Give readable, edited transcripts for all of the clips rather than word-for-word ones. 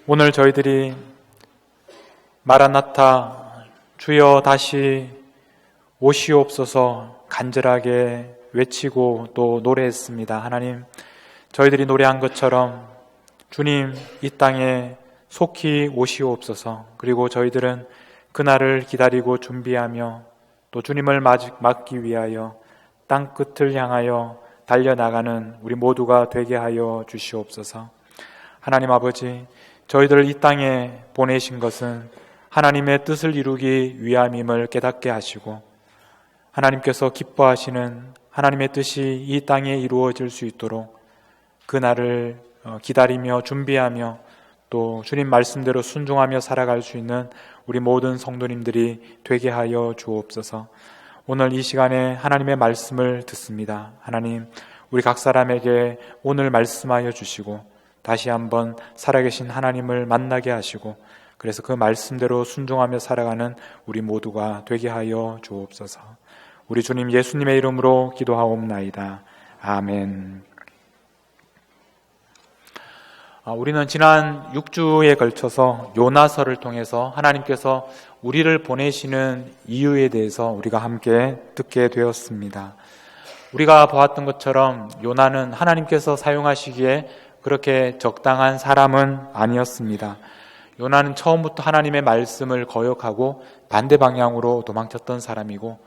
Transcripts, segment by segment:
오늘 저희들이 마라나타 주여 다시 오시옵소서 간절하게 외치고 또 노래했습니다. 하나님, 저희들이 노래한 것처럼 주님 이 땅에 속히 오시옵소서. 그리고 저희들은 그날을 기다리고 준비하며 또 주님을 맞기 위하여 땅 끝을 향하여 달려나가는 우리 모두가 되게 하여 주시옵소서. 하나님 아버지, 저희들을 이 땅에 보내신 것은 하나님의 뜻을 이루기 위함임을 깨닫게 하시고 하나님께서 기뻐하시는 하나님의 뜻이 이 땅에 이루어질 수 있도록 그날을 기다리며 준비하며 또 주님 말씀대로 순종하며 살아갈 수 있는 우리 모든 성도님들이 되게 하여 주옵소서. 오늘 이 시간에 하나님의 말씀을 듣습니다. 하나님, 우리 각 사람에게 오늘 말씀하여 주시고 다시 한번 살아계신 하나님을 만나게 하시고 그래서 그 말씀대로 순종하며 살아가는 우리 모두가 되게 하여 주옵소서. 우리 주님 예수님의 이름으로 기도하옵나이다. 아멘. 우리는 지난 6주에 걸쳐서 요나서를 통해서 하나님께서 우리를 보내시는 이유에 대해서 우리가 함께 듣게 되었습니다. 우리가 보았던 것처럼 요나는 하나님께서 사용하시기에 그렇게 적당한 사람은 아니었습니다. 요나는 처음부터 하나님의 말씀을 거역하고 반대 방향으로 도망쳤던 사람이고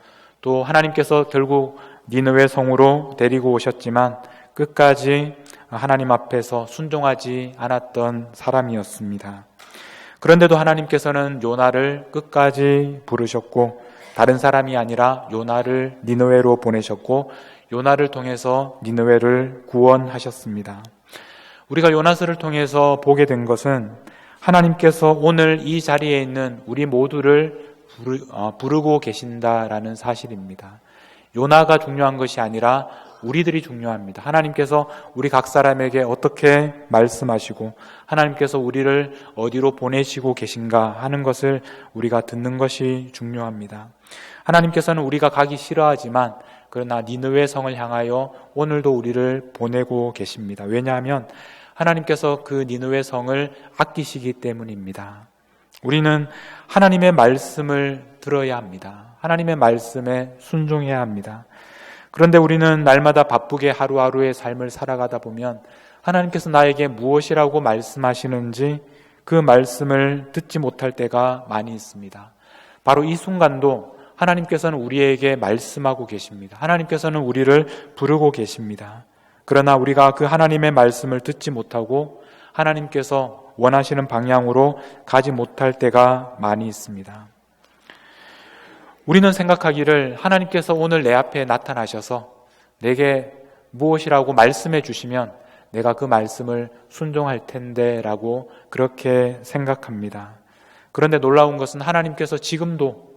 또 하나님께서 결국 니느웨 성으로 데리고 오셨지만 끝까지 하나님 앞에서 순종하지 않았던 사람이었습니다. 그런데도 하나님께서는 요나를 끝까지 부르셨고 다른 사람이 아니라 요나를 니느웨로 보내셨고 요나를 통해서 니느웨를 구원하셨습니다. 우리가 요나서를 통해서 보게 된 것은 하나님께서 오늘 이 자리에 있는 우리 모두를 부르고 계신다라는 사실입니다. 요나가 중요한 것이 아니라 우리들이 중요합니다. 하나님께서 우리 각 사람에게 어떻게 말씀하시고 하나님께서 우리를 어디로 보내시고 계신가 하는 것을 우리가 듣는 것이 중요합니다. 하나님께서는 우리가 가기 싫어하지만 그러나 니느웨 성을 향하여 오늘도 우리를 보내고 계십니다. 왜냐하면 하나님께서 그 니느웨 성을 아끼시기 때문입니다. 우리는 하나님의 말씀을 들어야 합니다. 하나님의 말씀에 순종해야 합니다. 그런데 우리는 날마다 바쁘게 하루하루의 삶을 살아가다 보면 하나님께서 나에게 무엇이라고 말씀하시는지 그 말씀을 듣지 못할 때가 많이 있습니다. 바로 이 순간도 하나님께서는 우리에게 말씀하고 계십니다. 하나님께서는 우리를 부르고 계십니다. 그러나 우리가 그 하나님의 말씀을 듣지 못하고 하나님께서 원하시는 방향으로 가지 못할 때가 많이 있습니다. 우리는 생각하기를 하나님께서 오늘 내 앞에 나타나셔서 내게 무엇이라고 말씀해 주시면 내가 그 말씀을 순종할 텐데 라고 그렇게 생각합니다. 그런데 놀라운 것은 하나님께서 지금도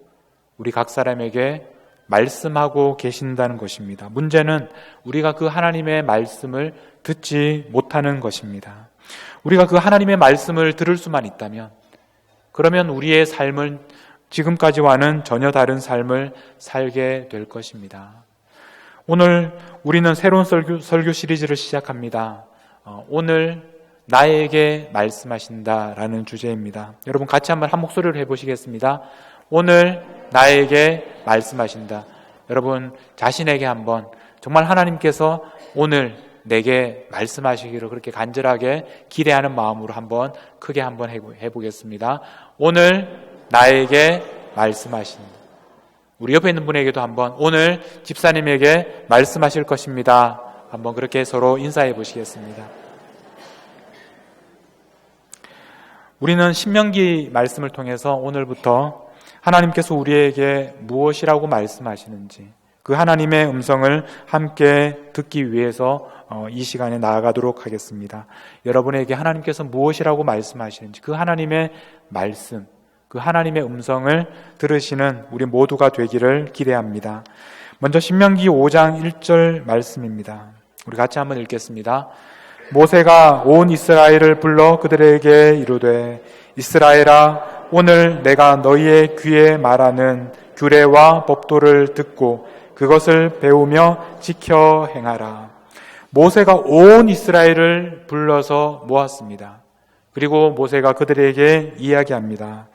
우리 각 사람에게 말씀하고 계신다는 것입니다. 문제는 우리가 그 하나님의 말씀을 듣지 못하는 것입니다. 우리가 그 하나님의 말씀을 들을 수만 있다면 그러면 우리의 삶은 지금까지와는 전혀 다른 삶을 살게 될 것입니다. 오늘 우리는 새로운 설교 시리즈를 시작합니다. 오늘 나에게 말씀하신다라는 주제입니다. 여러분 같이 한번 한 목소리로 해보시겠습니다. 오늘 나에게 말씀하신다. 여러분 자신에게 한번 정말 하나님께서 오늘 내게 말씀하시기를 그렇게 간절하게 기대하는 마음으로 한번 크게 한번 해보겠습니다. 오늘 나에게 말씀하신다. 우리 옆에 있는 분에게도 한번 오늘 집사님에게 말씀하실 것입니다. 한번 그렇게 서로 인사해 보시겠습니다. 우리는 신명기 말씀을 통해서 오늘부터 하나님께서 우리에게 무엇이라고 말씀하시는지 그 하나님의 음성을 함께 듣기 위해서 이 시간에 나아가도록 하겠습니다. 여러분에게 하나님께서 무엇이라고 말씀하시는지 그 하나님의 말씀, 그 하나님의 음성을 들으시는 우리 모두가 되기를 기대합니다. 먼저 신명기 5장 1절 말씀입니다. 우리 같이 한번 읽겠습니다. 모세가 온 이스라엘을 불러 그들에게 이르되 이스라엘아 오늘 내가 너희의 귀에 말하는 규례와 법도를 듣고 그것을 배우며 지켜 행하라. 모세가 온 이스라엘을 불러서 모았습니다. 그리고 모세가 그들에게 이야기합니다.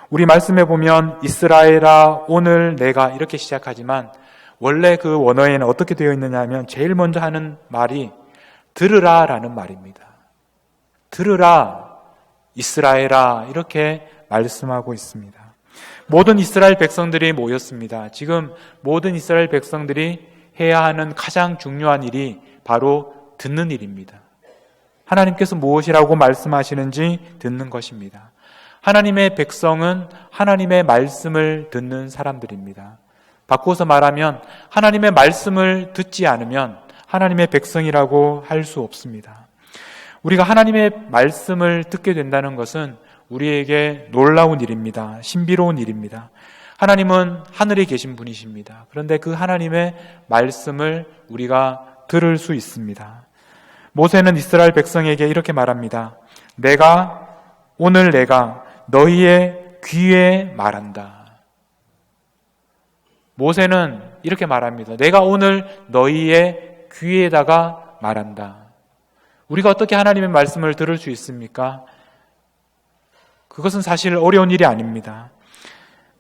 우리 말씀에 보면 이스라엘아 오늘 내가 이렇게 시작하지만 원래 그 원어에는 어떻게 되어 있느냐 하면 제일 먼저 하는 말이 들으라 라는 말입니다. 들으라 이스라엘아 이렇게 말씀하고 있습니다. 모든 이스라엘 백성들이 모였습니다. 지금 모든 이스라엘 백성들이 해야 하는 가장 중요한 일이 바로 듣는 일입니다. 하나님께서 무엇이라고 말씀하시는지 듣는 것입니다. 하나님의 백성은 하나님의 말씀을 듣는 사람들입니다. 바꾸어서 말하면 하나님의 말씀을 듣지 않으면 하나님의 백성이라고 할 수 없습니다. 우리가 하나님의 말씀을 듣게 된다는 것은 우리에게 놀라운 일입니다. 신비로운 일입니다. 하나님은 하늘에 계신 분이십니다. 그런데 그 하나님의 말씀을 우리가 들을 수 있습니다. 모세는 이스라엘 백성에게 이렇게 말합니다. 오늘 내가 너희의 귀에 말한다. 모세는 이렇게 말합니다. 내가 오늘 너희의 귀에다가 말한다. 우리가 어떻게 하나님의 말씀을 들을 수 있습니까? 그것은 사실 어려운 일이 아닙니다.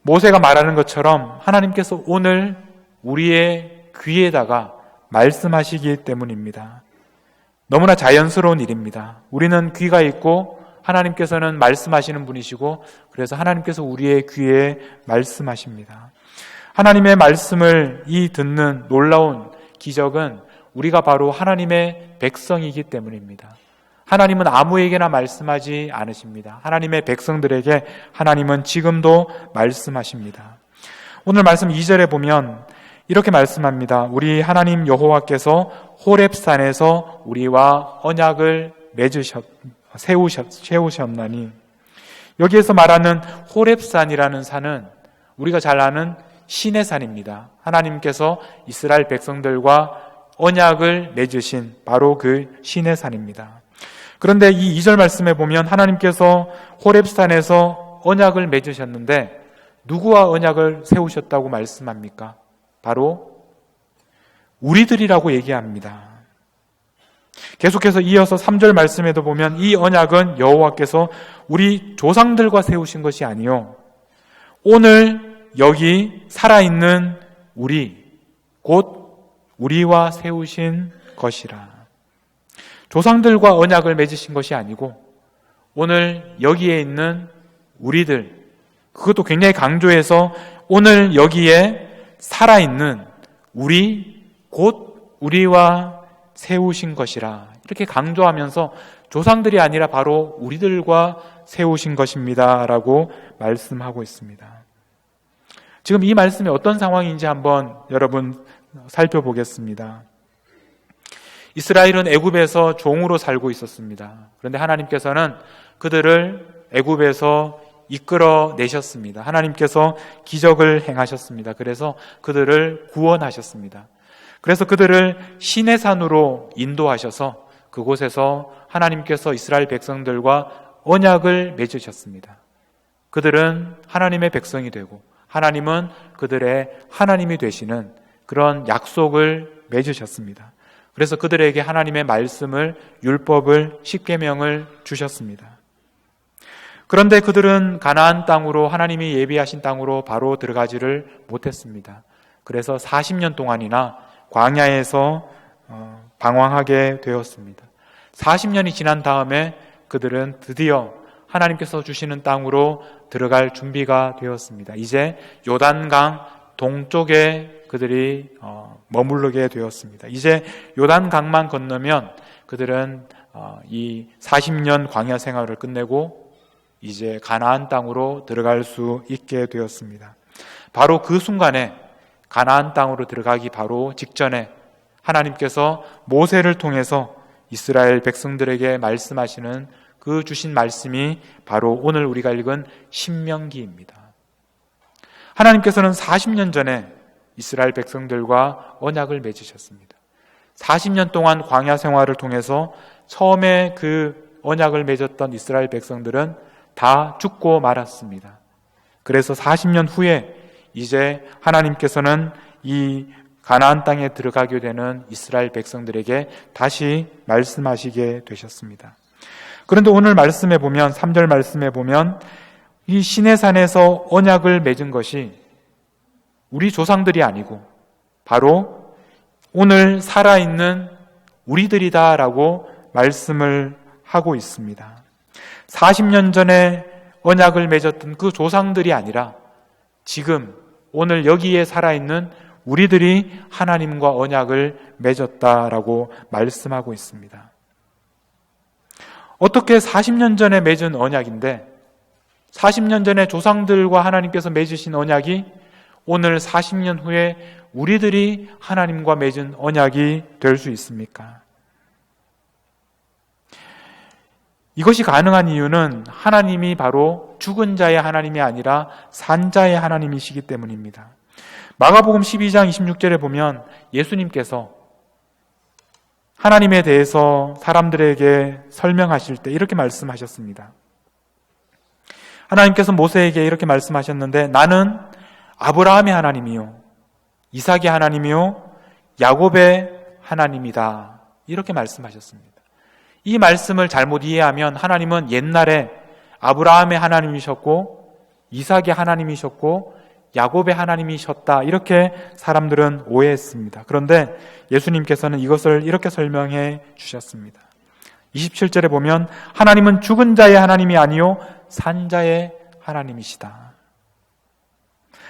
모세가 말하는 것처럼 하나님께서 오늘 우리의 귀에다가 말씀하시기 때문입니다. 너무나 자연스러운 일입니다. 우리는 귀가 있고 하나님께서는 말씀하시는 분이시고 그래서 하나님께서 우리의 귀에 말씀하십니다. 하나님의 말씀을 듣는 놀라운 기적은 우리가 바로 하나님의 백성이기 때문입니다. 하나님은 아무에게나 말씀하지 않으십니다. 하나님의 백성들에게 하나님은 지금도 말씀하십니다. 오늘 말씀 2절에 보면 이렇게 말씀합니다. 우리 하나님 여호와께서 호렙산에서 우리와 언약을 세우셨나니. 여기에서 말하는 호렙산이라는 산은 우리가 잘 아는 신의 산입니다. 하나님께서 이스라엘 백성들과 언약을 맺으신 바로 그 신의 산입니다. 그런데 이 2절 말씀에 보면 하나님께서 호렙산에서 언약을 맺으셨는데 누구와 언약을 세우셨다고 말씀합니까? 바로 우리들이라고 얘기합니다. 계속해서 이어서 3절 말씀에도 보면 이 언약은 여호와께서 우리 조상들과 세우신 것이 아니요 오늘 여기 살아있는 우리 곧 우리와 세우신 것이라. 조상들과 언약을 맺으신 것이 아니고 오늘 여기에 있는 우리들, 그것도 굉장히 강조해서 오늘 여기에 살아있는 우리 곧 우리와 세우신 것이라 이렇게 강조하면서 조상들이 아니라 바로 우리들과 세우신 것입니다 라고 말씀하고 있습니다. 지금 이 말씀이 어떤 상황인지 한번 여러분 살펴보겠습니다. 이스라엘은 애굽에서 종으로 살고 있었습니다. 그런데 하나님께서는 그들을 애굽에서 이끌어 내셨습니다. 하나님께서 기적을 행하셨습니다. 그래서 그들을 구원하셨습니다. 그래서 그들을 시내 산으로 인도하셔서 그곳에서 하나님께서 이스라엘 백성들과 언약을 맺으셨습니다. 그들은 하나님의 백성이 되고 하나님은 그들의 하나님이 되시는 그런 약속을 맺으셨습니다. 그래서 그들에게 하나님의 말씀을, 율법을, 십계명을 주셨습니다. 그런데 그들은 가나안 땅으로, 하나님이 예비하신 땅으로 바로 들어가지를 못했습니다. 그래서 40년 동안이나 광야에서 방황하게 되었습니다. 40년이 지난 다음에 그들은 드디어 하나님께서 주시는 땅으로 들어갈 준비가 되었습니다. 이제 요단강 동쪽에 그들이 머무르게 되었습니다. 이제 요단강만 건너면 그들은 이 40년 광야 생활을 끝내고 이제 가나안 땅으로 들어갈 수 있게 되었습니다. 바로 그 순간에 가나안 땅으로 들어가기 바로 직전에 하나님께서 모세를 통해서 이스라엘 백성들에게 말씀하시는 그 주신 말씀이 바로 오늘 우리가 읽은 신명기입니다. 하나님께서는 40년 전에 이스라엘 백성들과 언약을 맺으셨습니다. 40년 동안 광야 생활을 통해서 처음에 그 언약을 맺었던 이스라엘 백성들은 다 죽고 말았습니다. 그래서 40년 후에 이제 하나님께서는 이 가나안 땅에 들어가게 되는 이스라엘 백성들에게 다시 말씀하시게 되셨습니다. 그런데 오늘 말씀에 보면 3절 말씀에 보면 이 시내산에서 언약을 맺은 것이 우리 조상들이 아니고 바로 오늘 살아있는 우리들이다라고 말씀을 하고 있습니다. 40년 전에 언약을 맺었던 그 조상들이 아니라 지금 오늘 여기에 살아있는 우리들이 하나님과 언약을 맺었다라고 말씀하고 있습니다. 어떻게 40년 전에 맺은 언약인데 40년 전에 조상들과 하나님께서 맺으신 언약이 오늘 40년 후에 우리들이 하나님과 맺은 언약이 될 수 있습니까? 이것이 가능한 이유는 하나님이 바로 죽은 자의 하나님이 아니라 산 자의 하나님이시기 때문입니다. 마가복음 12장 26절에 보면 예수님께서 하나님에 대해서 사람들에게 설명하실 때 이렇게 말씀하셨습니다. 하나님께서 모세에게 이렇게 말씀하셨는데 나는 아브라함의 하나님이요 이삭의 하나님이요 야곱의 하나님이다. 이렇게 말씀하셨습니다. 이 말씀을 잘못 이해하면 하나님은 옛날에 아브라함의 하나님이셨고 이삭의 하나님이셨고 야곱의 하나님이셨다. 이렇게 사람들은 오해했습니다. 그런데 예수님께서는 이것을 이렇게 설명해 주셨습니다. 27절에 보면 하나님은 죽은 자의 하나님이 아니요 산 자의 하나님이시다.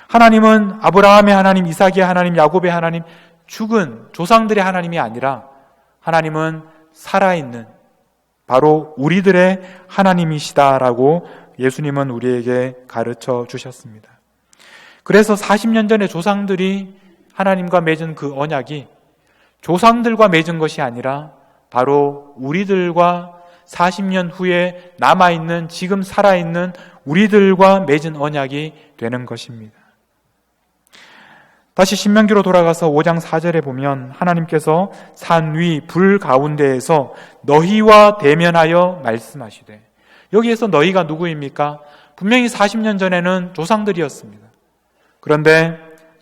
하나님은 아브라함의 하나님, 이삭의 하나님, 야곱의 하나님, 죽은 조상들의 하나님이 아니라 하나님은 살아있는 바로 우리들의 하나님이시다라고 예수님은 우리에게 가르쳐 주셨습니다. 그래서 40년 전에 조상들이 하나님과 맺은 그 언약이 조상들과 맺은 것이 아니라 바로 우리들과 40년 후에 남아있는 지금 살아있는 우리들과 맺은 언약이 되는 것입니다. 다시 신명기로 돌아가서 5장 4절에 보면 하나님께서 산 위 불 가운데에서 너희와 대면하여 말씀하시되, 여기에서 너희가 누구입니까? 분명히 40년 전에는 조상들이었습니다. 그런데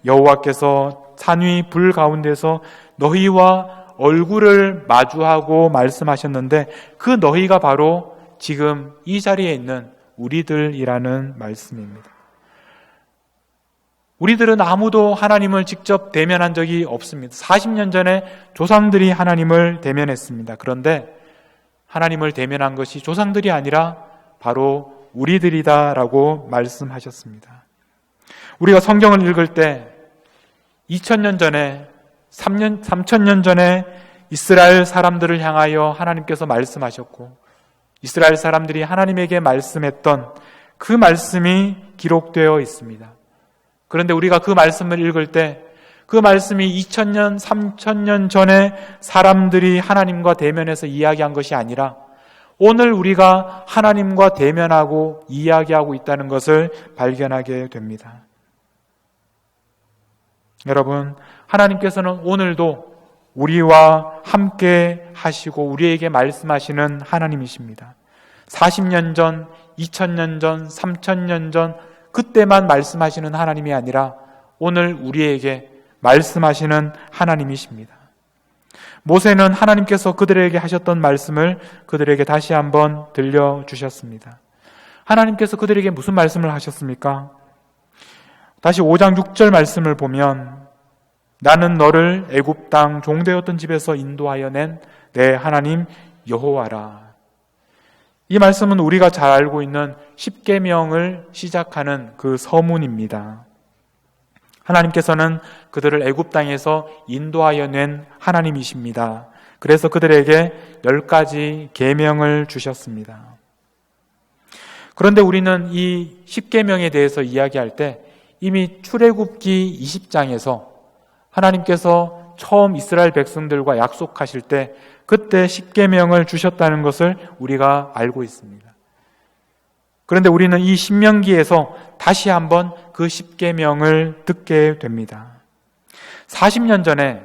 여호와께서 산 위 불 가운데서 너희와 얼굴을 마주하고 말씀하셨는데 그 너희가 바로 지금 이 자리에 있는 우리들이라는 말씀입니다. 우리들은 아무도 하나님을 직접 대면한 적이 없습니다. 40년 전에 조상들이 하나님을 대면했습니다. 그런데 하나님을 대면한 것이 조상들이 아니라 바로 우리들이다라고 말씀하셨습니다. 우리가 성경을 읽을 때 2000년 전에 3000년 전에 이스라엘 사람들을 향하여 하나님께서 말씀하셨고 이스라엘 사람들이 하나님에게 말씀했던 그 말씀이 기록되어 있습니다. 그런데 우리가 그 말씀을 읽을 때 그 말씀이 2000년, 3000년 전에 사람들이 하나님과 대면해서 이야기한 것이 아니라 오늘 우리가 하나님과 대면하고 이야기하고 있다는 것을 발견하게 됩니다. 여러분, 하나님께서는 오늘도 우리와 함께 하시고 우리에게 말씀하시는 하나님이십니다. 40년 전, 2000년 전, 3000년 전 그때만 말씀하시는 하나님이 아니라 오늘 우리에게 말씀하시는 하나님이십니다. 모세는 하나님께서 그들에게 하셨던 말씀을 그들에게 다시 한번 들려주셨습니다. 하나님께서 그들에게 무슨 말씀을 하셨습니까? 다시 5장 6절 말씀을 보면 나는 너를 애굽 땅 종되었던 집에서 인도하여 낸 내 하나님 여호와라. 이 말씀은 우리가 잘 알고 있는 십계명을 시작하는 그 서문입니다. 하나님께서는 그들을 애굽 땅에서 인도하여 낸 하나님이십니다. 그래서 그들에게 10가지 계명을 주셨습니다. 그런데 우리는 이 십계명에 대해서 이야기할 때 이미 출애굽기 20장에서 하나님께서 처음 이스라엘 백성들과 약속하실 때 그때 십계명을 주셨다는 것을 우리가 알고 있습니다. 그런데 우리는 이 신명기에서 다시 한번 그 십계명을 듣게 됩니다. 40년 전에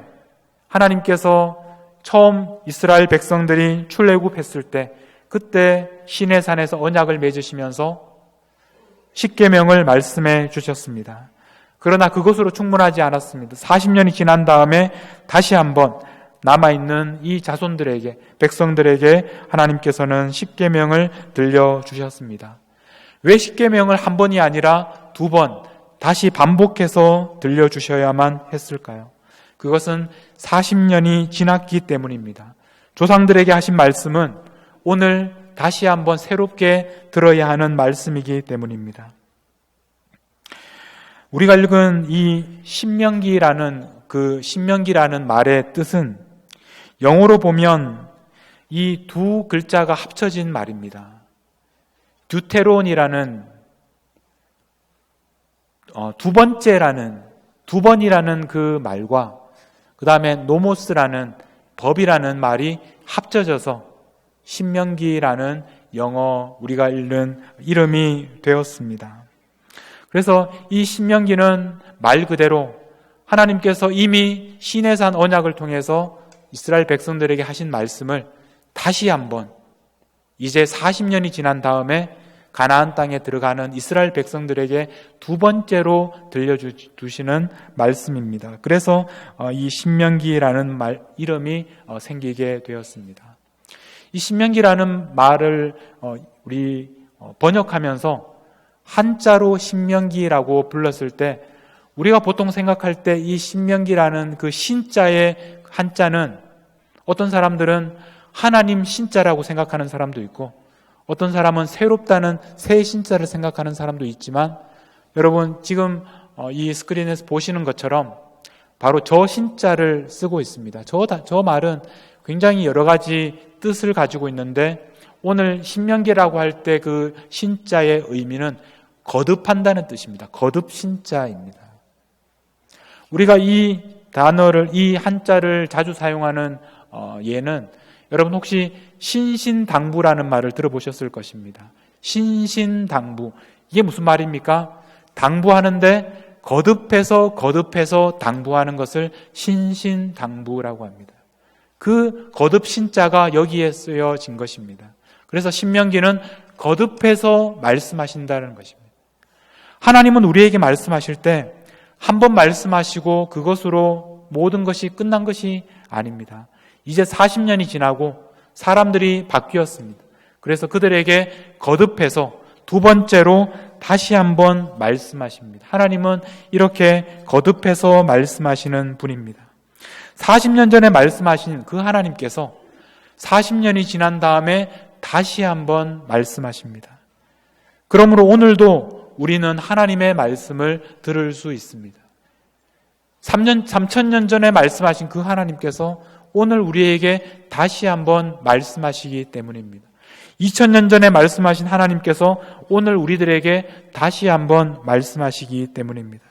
하나님께서 처음 이스라엘 백성들이 출애굽했을 때 그때 시내산에서 언약을 맺으시면서 십계명을 말씀해 주셨습니다. 그러나 그것으로 충분하지 않았습니다. 40년이 지난 다음에 다시 한번 남아있는 이 자손들에게, 백성들에게 하나님께서는 십계명을 들려주셨습니다. 왜 십계명을 한 번이 아니라 두 번 다시 반복해서 들려주셔야만 했을까요? 그것은 40년이 지났기 때문입니다. 조상들에게 하신 말씀은 오늘 다시 한번 새롭게 들어야 하는 말씀이기 때문입니다. 우리가 읽은 이 신명기라는 말의 뜻은 영어로 보면 이 두 글자가 합쳐진 말입니다. 듀테론이라는 두 번이라는 그 말과 그 다음에 노모스라는 법이라는 말이 합쳐져서 신명기라는 영어 우리가 읽는 이름이 되었습니다. 그래서 이 신명기는 말 그대로 하나님께서 이미 시내산 언약을 통해서 이스라엘 백성들에게 하신 말씀을 다시 한번 이제 40년이 지난 다음에 가나안 땅에 들어가는 이스라엘 백성들에게 두 번째로 들려주시는 말씀입니다. 그래서 이 신명기라는 이름이 생기게 되었습니다. 이 신명기라는 말을 우리 번역하면서 한자로 신명기라고 불렀을 때 우리가 보통 생각할 때 이 신명기라는 그 신자의 한자는 어떤 사람들은 하나님 신자라고 생각하는 사람도 있고 어떤 사람은 새롭다는 새 신자를 생각하는 사람도 있지만 여러분 지금 이 스크린에서 보시는 것처럼 바로 저 신자를 쓰고 있습니다. 저 말은 굉장히 여러 가지 뜻을 가지고 있는데 오늘 신명기라고 할 때 그 신자의 의미는 거듭한다는 뜻입니다. 거듭 신자입니다. 우리가 이 단어를, 이 한자를 자주 사용하는 예는 여러분 혹시 신신당부라는 말을 들어보셨을 것입니다. 신신당부. 이게 무슨 말입니까? 당부하는데 거듭해서 당부하는 것을 신신당부라고 합니다. 그 거듭 신자가 여기에 쓰여진 것입니다. 그래서 신명기는 거듭해서 말씀하신다는 것입니다. 하나님은 우리에게 말씀하실 때 한 번 말씀하시고 그것으로 모든 것이 끝난 것이 아닙니다. 이제 40년이 지나고 사람들이 바뀌었습니다. 그래서 그들에게 거듭해서 두 번째로 다시 한번 말씀하십니다. 하나님은 이렇게 거듭해서 말씀하시는 분입니다. 40년 전에 말씀하신 그 하나님께서 40년이 지난 다음에 다시 한번 말씀하십니다. 그러므로 오늘도 우리는 하나님의 말씀을 들을 수 있습니다. 3,000년 전에 말씀하신 그 하나님께서 오늘 우리에게 다시 한번 말씀하시기 때문입니다. 2000년 전에 말씀하신 하나님께서 오늘 우리들에게 다시 한번 말씀하시기 때문입니다.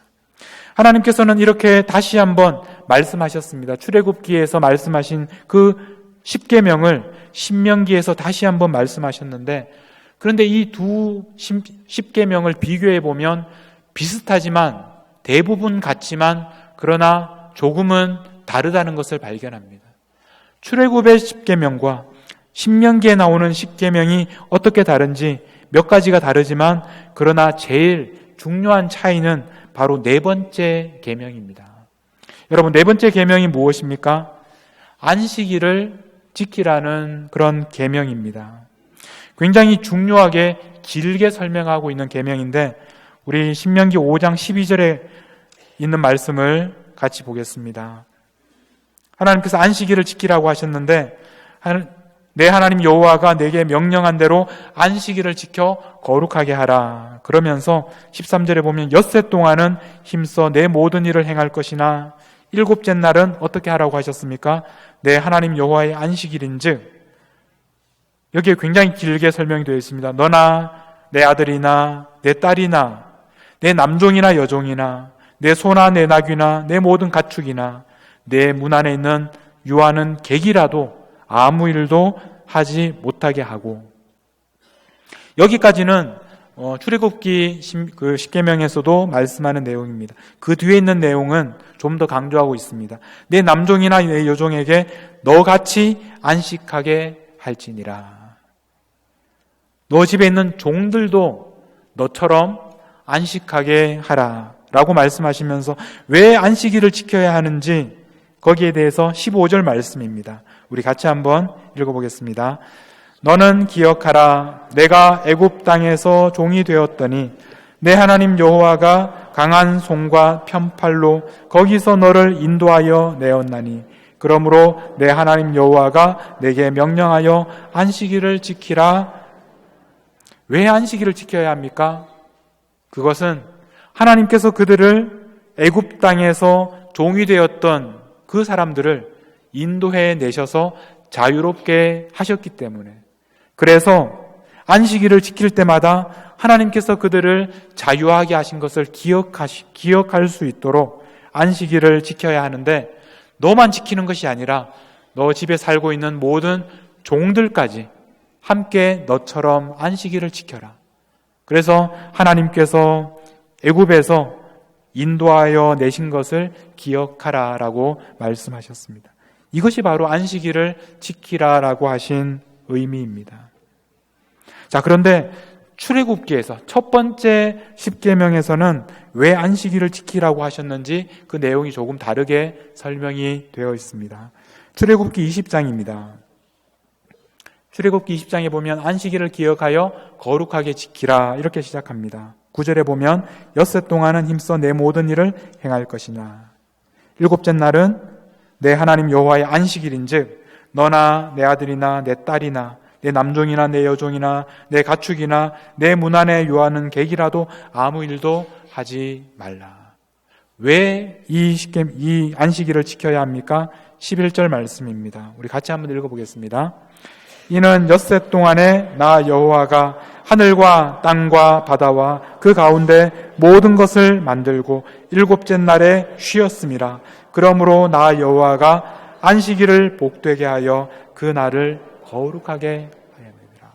하나님께서는 이렇게 다시 한번 말씀하셨습니다. 출애굽기에서 말씀하신 그 십계명을 신명기에서 다시 한번 말씀하셨는데 그런데 이 두 십계명을 비교해 보면 비슷하지만 대부분 같지만 그러나 조금은 다르다는 것을 발견합니다. 출애굽의 십계명과 신명기에 나오는 십계명이 어떻게 다른지 몇 가지가 다르지만 그러나 제일 중요한 차이는 바로 네 번째 계명입니다. 여러분 네 번째 계명이 무엇입니까? 안식일을 지키라는 그런 계명입니다. 굉장히 중요하게 길게 설명하고 있는 계명인데 우리 신명기 5장 12절에 있는 말씀을 같이 보겠습니다. 하나님께서 안식일을 지키라고 하셨는데 내 하나님 여호와가 내게 명령한 대로 안식일을 지켜 거룩하게 하라. 그러면서 13절에 보면 엿새 동안은 힘써 내 모든 일을 행할 것이나 일곱째 날은 어떻게 하라고 하셨습니까? 내 하나님 여호와의 안식일인즉 여기에 굉장히 길게 설명이 되어 있습니다. 너나 내 아들이나 내 딸이나 내 남종이나 여종이나 내 소나 내 나귀나 내 모든 가축이나 내 문 안에 있는 유하는 객이라도 아무 일도 하지 못하게 하고 여기까지는 출애굽기 그 십계명에서도 말씀하는 내용입니다. 그 뒤에 있는 내용은 좀 더 강조하고 있습니다. 내 남종이나 내 여종에게 너같이 안식하게 할지니라. 너 집에 있는 종들도 너처럼 안식하게 하라 라고 말씀하시면서 왜 안식일을 지켜야 하는지 거기에 대해서 15절 말씀입니다. 우리 같이 한번 읽어보겠습니다. 너는 기억하라. 내가 애굽 땅에서 종이 되었더니 내 하나님 여호와가 강한 손과 편팔로 거기서 너를 인도하여 내었나니 그러므로 내 하나님 여호와가 내게 명령하여 안식일을 지키라. 왜 안식일을 지켜야 합니까? 그것은 하나님께서 그들을 애굽 땅에서 종이 되었던 그 사람들을 인도해 내셔서 자유롭게 하셨기 때문에, 그래서 안식일을 지킬 때마다 하나님께서 그들을 자유하게 하신 것을 기억할 수 있도록 안식일을 지켜야 하는데, 너만 지키는 것이 아니라 너 집에 살고 있는 모든 종들까지 함께 너처럼 안식일을 지켜라. 그래서 하나님께서 애굽에서 인도하여 내신 것을 기억하라라고 말씀하셨습니다. 이것이 바로 안식일을 지키라라고 하신 의미입니다. 자, 그런데 출애굽기에서 첫 번째 십계명에서는 왜 안식일을 지키라고 하셨는지 그 내용이 조금 다르게 설명이 되어 있습니다. 출애굽기 20장입니다. 출애굽기 20장에 보면 안식일을 기억하여 거룩하게 지키라 이렇게 시작합니다. 9절에 보면 엿새 동안은 힘써 내 모든 일을 행할 것이나 일곱째 날은 내 하나님 여호와의 안식일인즉 너나 내 아들이나 내 딸이나 내 남종이나 내 여종이나 내 가축이나 내 문 안에 요하는 객이라도 아무 일도 하지 말라. 왜 이 안식일을 지켜야 합니까? 11절 말씀입니다. 우리 같이 한번 읽어보겠습니다. 이는 엿새 동안에 나 여호와가 하늘과 땅과 바다와 그 가운데 모든 것을 만들고 일곱째 날에 쉬었음이라. 그러므로 나 여호와가 안식일을 복되게 하여 그 날을 거룩하게 하였느니라.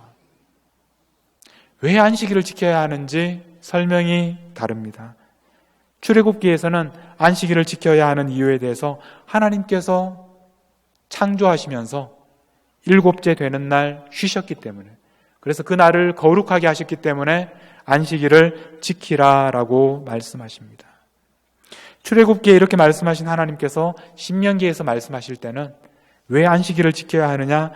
왜 안식일을 지켜야 하는지 설명이 다릅니다. 출애굽기에서는 안식일을 지켜야 하는 이유에 대해서 하나님께서 창조하시면서 일곱째 되는 날 쉬셨기 때문에, 그래서 그 날을 거룩하게 하셨기 때문에 안식일을 지키라라고 말씀하십니다. 출애굽기에 이렇게 말씀하신 하나님께서 신명기에서 말씀하실 때는 왜 안식일을 지켜야 하느냐?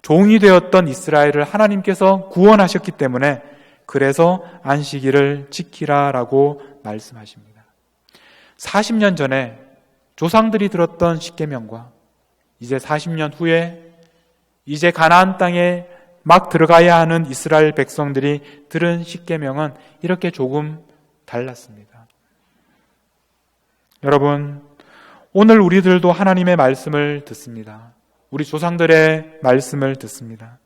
종이 되었던 이스라엘을 하나님께서 구원하셨기 때문에 그래서 안식일을 지키라라고 말씀하십니다. 40년 전에 조상들이 들었던 십계명과 이제 40년 후에 이제 가나안 땅에 막 들어가야 하는 이스라엘 백성들이 들은 십계명은 이렇게 조금 달랐습니다. 여러분, 오늘 우리들도 하나님의 말씀을 듣습니다. 우리 조상들의 말씀을 듣습니다.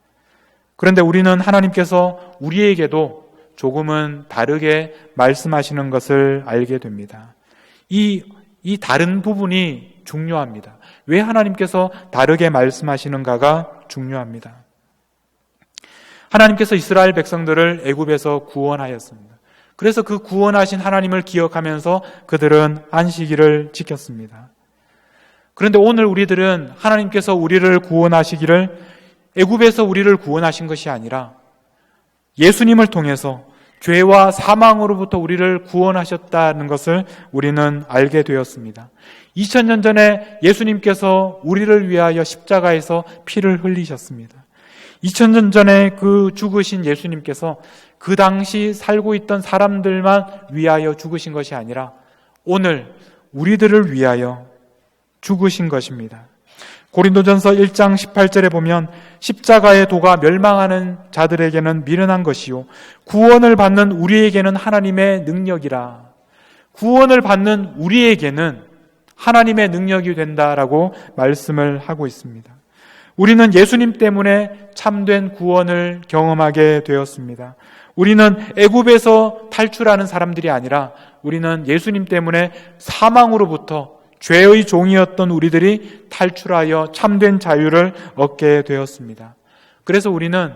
그런데 우리는 하나님께서 우리에게도 조금은 다르게 말씀하시는 것을 알게 됩니다. 이 다른 부분이 중요합니다. 왜 하나님께서 다르게 말씀하시는가가 중요합니다. 하나님께서 이스라엘 백성들을 애굽에서 구원하였습니다. 그래서 그 구원하신 하나님을 기억하면서 그들은 안식일을 지켰습니다. 그런데 오늘 우리들은 하나님께서 우리를 구원하시기를 애굽에서 우리를 구원하신 것이 아니라 예수님을 통해서 죄와 사망으로부터 우리를 구원하셨다는 것을 우리는 알게 되었습니다. 2000년 전에 예수님께서 우리를 위하여 십자가에서 피를 흘리셨습니다. 2000년 전에 그 죽으신 예수님께서 그 당시 살고 있던 사람들만 위하여 죽으신 것이 아니라 오늘 우리들을 위하여 죽으신 것입니다. 고린도전서 1장 18절에 보면 십자가의 도가 멸망하는 자들에게는 미련한 것이요 구원을 받는 우리에게는 하나님의 능력이라. 구원을 받는 우리에게는 하나님의 능력이 된다라고 말씀을 하고 있습니다. 우리는 예수님 때문에 참된 구원을 경험하게 되었습니다. 우리는 애굽에서 탈출하는 사람들이 아니라 우리는 예수님 때문에 사망으로부터 죄의 종이었던 우리들이 탈출하여 참된 자유를 얻게 되었습니다. 그래서 우리는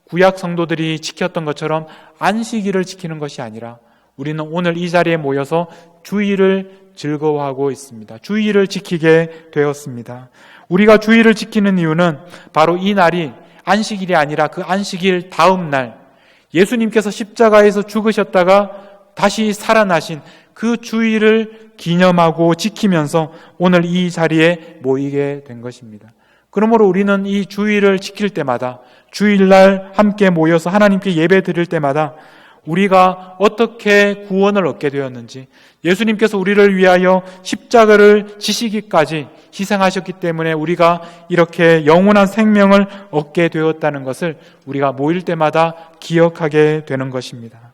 구약 성도들이 지켰던 것처럼 안식일을 지키는 것이 아니라 우리는 오늘 이 자리에 모여서 주일을 즐거워하고 있습니다. 주일을 지키게 되었습니다. 우리가 주일을 지키는 이유는 바로 이 날이 안식일이 아니라 그 안식일 다음 날 예수님께서 십자가에서 죽으셨다가 다시 살아나신 그 주일을 기념하고 지키면서 오늘 이 자리에 모이게 된 것입니다. 그러므로 우리는 이 주일을 지킬 때마다, 주일날 함께 모여서 하나님께 예배 드릴 때마다 우리가 어떻게 구원을 얻게 되었는지, 예수님께서 우리를 위하여 십자가를 지시기까지 희생하셨기 때문에 우리가 이렇게 영원한 생명을 얻게 되었다는 것을 우리가 모일 때마다 기억하게 되는 것입니다.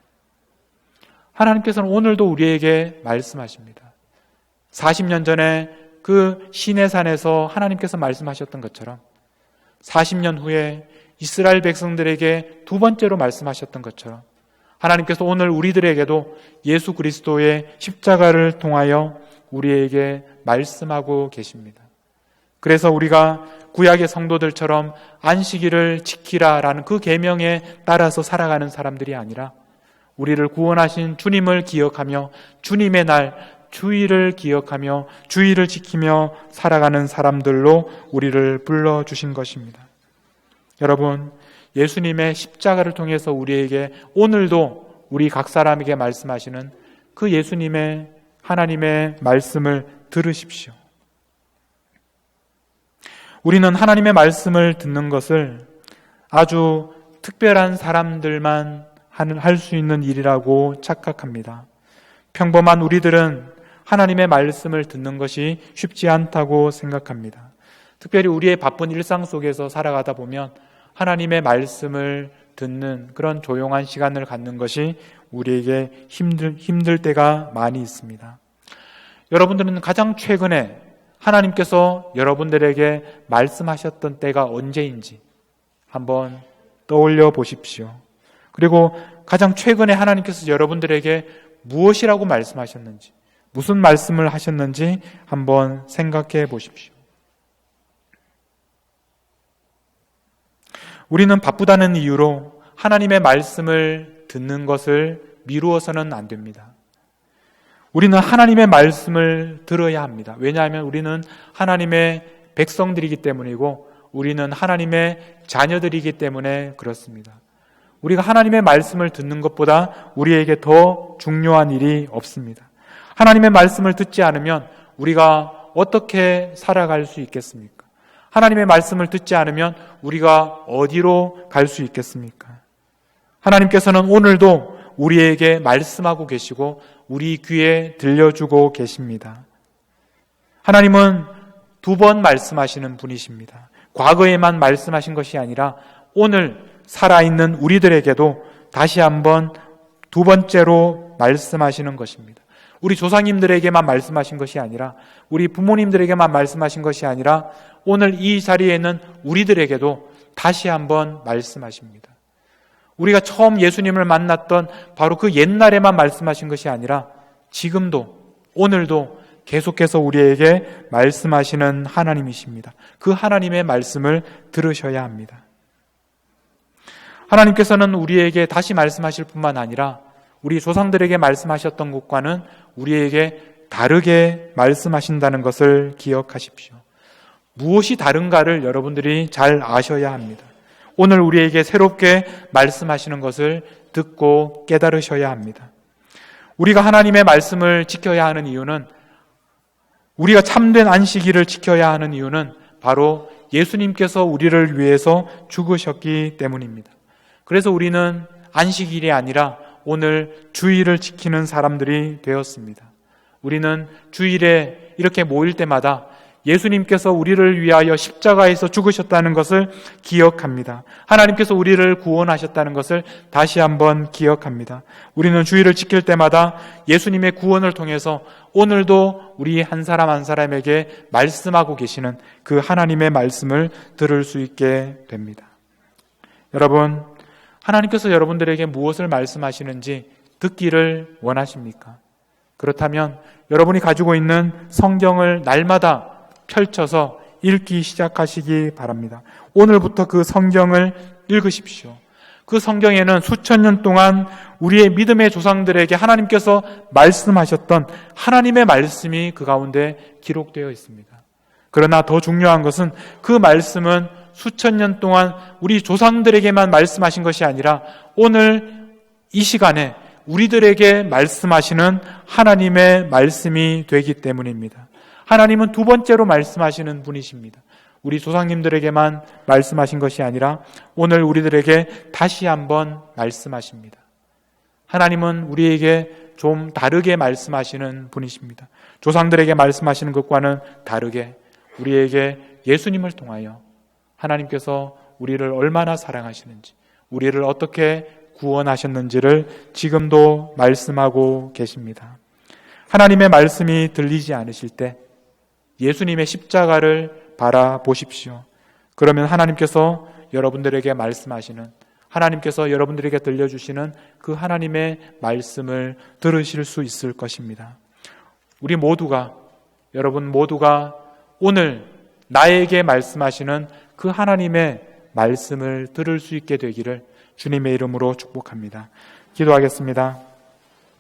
하나님께서는 오늘도 우리에게 말씀하십니다. 40년 전에 그 시내산에서 하나님께서 말씀하셨던 것처럼 40년 후에 이스라엘 백성들에게 두 번째로 말씀하셨던 것처럼 하나님께서 오늘 우리들에게도 예수 그리스도의 십자가를 통하여 우리에게 말씀하고 계십니다. 그래서 우리가 구약의 성도들처럼 안식일을 지키라라는 그 계명에 따라서 살아가는 사람들이 아니라 우리를 구원하신 주님을 기억하며 주님의 날 주일을 기억하며 주일을 지키며 살아가는 사람들로 우리를 불러주신 것입니다. 여러분, 예수님의 십자가를 통해서 우리에게 오늘도 우리 각 사람에게 말씀하시는 그 예수님의 하나님의 말씀을 들으십시오. 우리는 하나님의 말씀을 듣는 것을 아주 특별한 사람들만 할 수 있는 일이라고 착각합니다. 평범한 우리들은 하나님의 말씀을 듣는 것이 쉽지 않다고 생각합니다. 특별히 우리의 바쁜 일상 속에서 살아가다 보면 하나님의 말씀을 듣는 그런 조용한 시간을 갖는 것이 우리에게 힘들 때가 많이 있습니다. 여러분들은 가장 최근에 하나님께서 여러분들에게 말씀하셨던 때가 언제인지 한번 떠올려 보십시오. 그리고 가장 최근에 하나님께서 여러분들에게 무엇이라고 말씀하셨는지, 무슨 말씀을 하셨는지 한번 생각해 보십시오. 우리는 바쁘다는 이유로 하나님의 말씀을 듣는 것을 미루어서는 안 됩니다. 우리는 하나님의 말씀을 들어야 합니다. 왜냐하면 우리는 하나님의 백성들이기 때문이고 우리는 하나님의 자녀들이기 때문에 그렇습니다. 우리가 하나님의 말씀을 듣는 것보다 우리에게 더 중요한 일이 없습니다. 하나님의 말씀을 듣지 않으면 우리가 어떻게 살아갈 수 있겠습니까? 하나님의 말씀을 듣지 않으면 우리가 어디로 갈 수 있겠습니까? 하나님께서는 오늘도 우리에게 말씀하고 계시고 우리 귀에 들려주고 계십니다. 하나님은 두 번 말씀하시는 분이십니다. 과거에만 말씀하신 것이 아니라 오늘 살아있는 우리들에게도 다시 한번 두 번째로 말씀하시는 것입니다. 우리 조상님들에게만 말씀하신 것이 아니라 우리 부모님들에게만 말씀하신 것이 아니라 오늘 이 자리에는 우리들에게도 다시 한번 말씀하십니다. 우리가 처음 예수님을 만났던 바로 그 옛날에만 말씀하신 것이 아니라 지금도 오늘도 계속해서 우리에게 말씀하시는 하나님이십니다. 그 하나님의 말씀을 들으셔야 합니다. 하나님께서는 우리에게 다시 말씀하실 뿐만 아니라 우리 조상들에게 말씀하셨던 것과는 우리에게 다르게 말씀하신다는 것을 기억하십시오. 무엇이 다른가를 여러분들이 잘 아셔야 합니다. 오늘 우리에게 새롭게 말씀하시는 것을 듣고 깨달으셔야 합니다. 우리가 하나님의 말씀을 지켜야 하는 이유는, 우리가 참된 안식일을 지켜야 하는 이유는 바로 예수님께서 우리를 위해서 죽으셨기 때문입니다. 그래서 우리는 안식일이 아니라 오늘 주일을 지키는 사람들이 되었습니다. 우리는 주일에 이렇게 모일 때마다 예수님께서 우리를 위하여 십자가에서 죽으셨다는 것을 기억합니다. 하나님께서 우리를 구원하셨다는 것을 다시 한번 기억합니다. 우리는 주일을 지킬 때마다 예수님의 구원을 통해서 오늘도 우리 한 사람 한 사람에게 말씀하고 계시는 그 하나님의 말씀을 들을 수 있게 됩니다. 여러분, 하나님께서 여러분들에게 무엇을 말씀하시는지 듣기를 원하십니까? 그렇다면 여러분이 가지고 있는 성경을 날마다 펼쳐서 읽기 시작하시기 바랍니다. 오늘부터 그 성경을 읽으십시오. 그 성경에는 수천 년 동안 우리의 믿음의 조상들에게 하나님께서 말씀하셨던 하나님의 말씀이 그 가운데 기록되어 있습니다. 그러나 더 중요한 것은 그 말씀은 수천 년 동안 우리 조상들에게만 말씀하신 것이 아니라 오늘 이 시간에 우리들에게 말씀하시는 하나님의 말씀이 되기 때문입니다. 하나님은 두 번째로 말씀하시는 분이십니다. 우리 조상님들에게만 말씀하신 것이 아니라 오늘 우리들에게 다시 한번 말씀하십니다. 하나님은 우리에게 좀 다르게 말씀하시는 분이십니다. 조상들에게 말씀하시는 것과는 다르게 우리에게 예수님을 통하여 하나님께서 우리를 얼마나 사랑하시는지, 우리를 어떻게 구원하셨는지를 지금도 말씀하고 계십니다. 하나님의 말씀이 들리지 않으실 때 예수님의 십자가를 바라보십시오. 그러면 하나님께서 여러분들에게 말씀하시는, 하나님께서 여러분들에게 들려주시는 그 하나님의 말씀을 들으실 수 있을 것입니다. 우리 모두가, 여러분 모두가 오늘 나에게 말씀하시는 그 하나님의 말씀을 들을 수 있게 되기를 주님의 이름으로 축복합니다. 기도하겠습니다.